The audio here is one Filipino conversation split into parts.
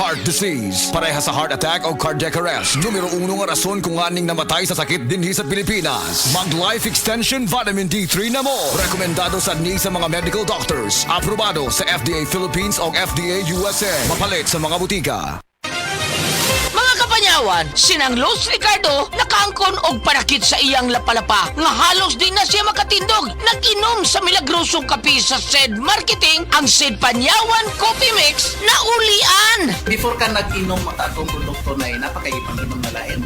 heart disease. Pareha sa heart attack o cardiac arrest. Numero 1 nga rason kung aning namatay sa sakit dinhi sa Pilipinas. Mag Life Extension Vitamin D3 na mo. Rekomendado sa ni sa mga medical doctors. Aprobado sa FDA Philippines o FDA USA. Mapalit sa mga butika. Mga kapanyawan, sinang Los Ricardo nakaangkon og panakit sa iyang lapalapa nga halos di na siya makatindog. Nag-inom sa milagrosong kape sa SED Marketing ang SED Panyawan Coffee Mix na ulian. Before ka nag-inom atong produkto na napakaibang inom na lain.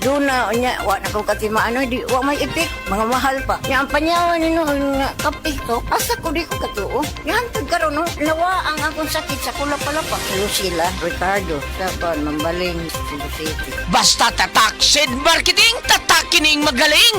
Doon na, wa na kong katimaan, wa may ipik, mga mahal pa. Nya ang panyawan nino nga kape ko, asa ko di ko katuo. Yan, karon no, nawa ang akong sakit sa kulapalapa. Lucila, Ricardo, Saban, Mambaling, Cebu City. Basta tatak SED Marketing, tatak kining magaling.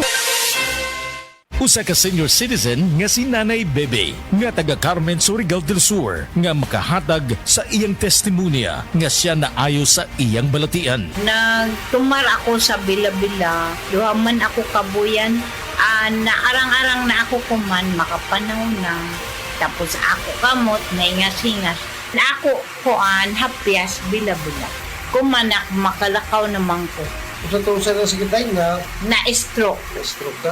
Usa ka senior citizen nga si Nanay Bebe nga taga Carmen Surigao del Sur nga makahatag sa iyang testimonya nga siya naayo sa iyang balatian. Nagtumar ako sa Bila-Bila, duha man ako kabuyan, naarang-arang na ako kuman, makapanaw na. Tapos ako kamot, naingas-ingas. Na ako kuan, hapyas, Bila-Bila. Kumanak, makalakaw naman ko. Kung sa na sa kitay nga, Na-stroke. stroke ka.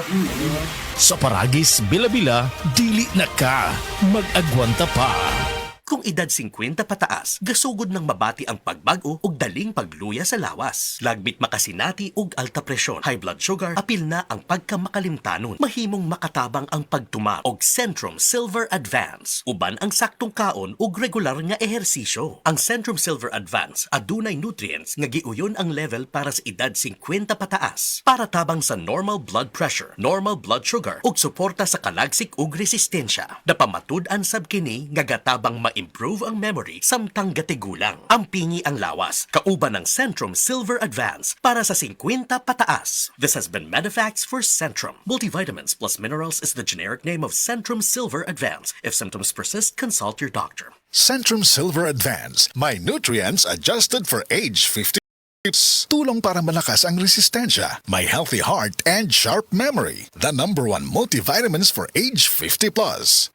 Sa Paragis, Bila-Bila, dili na ka mag-agwanta pa. Kung edad 50 pataas, gasugod ng mabati ang pagbago ug daling pagluya sa lawas. Lagbit makasinati ug alta presyon, high blood sugar, apil na ang pagkamakalimtanon. Mahimong makatabang ang pagtuma og Centrum Silver Advance. Uban ang saktong kaon ug regular nga ehersisyo. Ang Centrum Silver Advance adunay nutrients nga giuyon ang level para sa edad 50 pataas. Para tabang sa normal blood pressure, normal blood sugar ug suporta sa kalagsik ug resistensya. Napamatud-an sab kini nga gatabang improve ang memory samtang gatigulang. Ampingi ang lawas, kauban ng Centrum Silver Advance para sa 50 pataas. This has been Medifacts for Centrum. Multivitamins plus minerals is the generic name of Centrum Silver Advance. If symptoms persist, consult your doctor. Centrum Silver Advance. May nutrients adjusted for age 50. Tulong para malakas ang resistensya. May healthy heart and sharp memory. The #1 multivitamins for age 50 plus.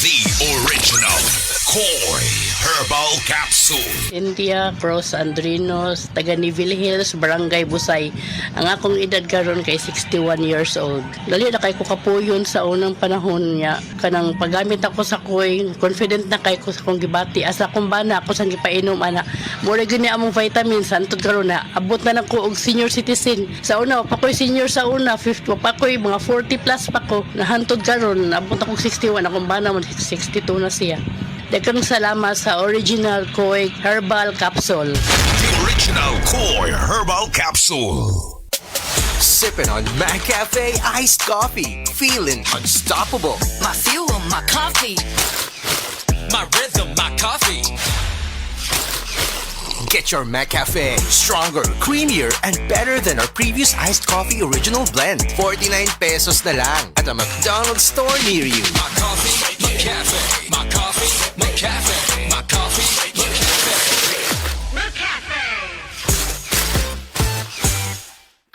The original Koi Herbal Capsule. India Cross Andrinos, taga Nivil Hills, Barangay Busay. Ang akong edad karon kay 61 years old. Dali na kay ko kapuyon sa unang panahon niya. Kanang paggamit ako sa Koi, confident na kay ko sa kong gibati. Asa kong bana ako sang gipainom ana. Mura gini among vitamins antod karon na abot na lang ko og senior citizen. Sa una pa ko'y senior sa una, 50 pa ko'y mga 40 plus pa ko. Nahantod karon abot ako 61 akong bana mo 62 na siya. Daghang salamat sa original Koi Herbal Capsule. The original Koi Herbal Capsule. Sipping on McCafe iced coffee, feeling unstoppable. My fuel, my coffee. My rhythm, my coffee. Get your McCafe stronger, creamier, and better than our previous iced coffee original blend. 49 pesos na lang at a McDonald's store near you. My coffee, my cafe. My coffee, my cafe. My coffee, my cafe.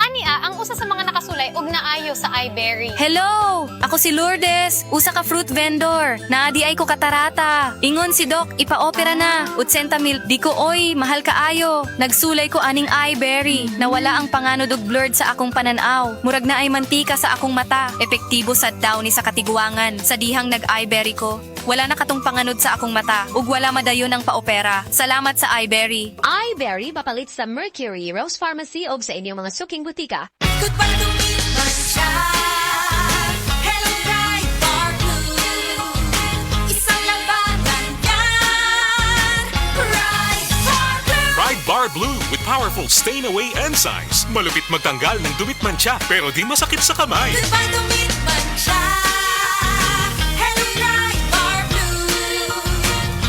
Ania, ang usa sa mga nakasulay og naayo sa iBerry. Hello! Ako si Lourdes, usa ka fruit vendor. Naadi ay ko katarata. Ingon si Doc, ipa-opera na. 80,000, di ko oy, mahal kaayo. Nagsulay ko aning iBerry. Nawala ang panganod og blurred sa akong pananaw. Murag na ay mantika sa akong mata. Epektibo sa daw ni sa katiguangan. Sa dihang nag-iBerry ko. Wala na katong panganod sa akong mata. Ug wala madayon ang paopera. Salamat sa iBerry. iBerry papalit sa Mercury, Rose Pharmacy o sa inyong mga suking butika. Goodbye to me, Masya. Hello, Bright Bar Blue. Isang labanan yan. Bright Bar Blue. Bright Bar Blue with powerful stain-away enzymes. Malupit magtanggal ng dumit mancha pero di masakit sa kamay. Goodbye to me, Masya. Hello, Bright Bar Blue.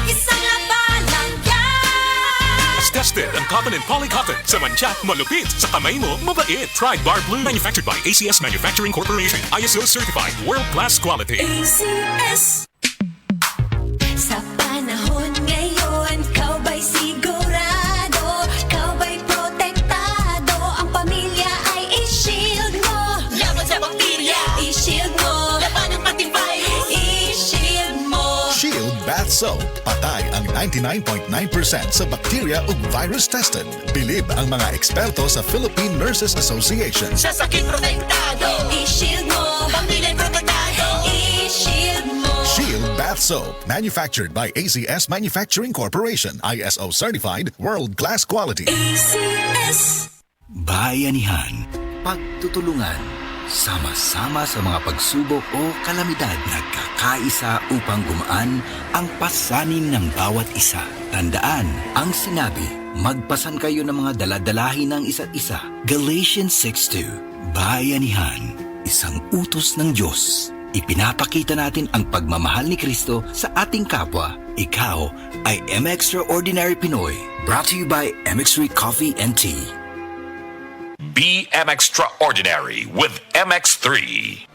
Isang labanan yan. As tested ang cotton and polycotton. Sa mancha, malupit. Sa kamay mo, mabait. Pride Bar Blue. Manufactured by ACS Manufacturing Corporation. ISO certified. World-class quality. ACS. Sa panahon ngayon, kau ba'y sigurado? Kau ba'y protektado? Ang pamilya ay i-shield mo. Laban sa bakterya, i-shield mo. Laban ng pati virus, i-shield mo. Shield Bath Soap. Patay ang 99.9% sa bacteria ug virus tested. Bilib ang mga eksperto sa Philippine Nurses Association. Sa sakit protektado, i-shield mo. Pamilya protektado, i-shield mo. Shield Bath Soap, manufactured by ACS Manufacturing Corporation, ISO certified, world-class quality. ACS. Bayanihan, pagtutulungan, sama-sama sa mga pagsubok o kalamidad, nagkakaisa upang gumaan ang pasanin ng bawat isa. Tandaan ang sinabi, magpasan kayo ng mga daladalahin ng isa't isa. Galatians 6:2. Bayanihan, isang utos ng Diyos. Ipinapakita natin ang pagmamahal ni Kristo sa ating kapwa. Ikaw ay M-Extraordinary Pinoy. Brought to you by MX3 Coffee and Tea. Be M Extraordinary with MX3.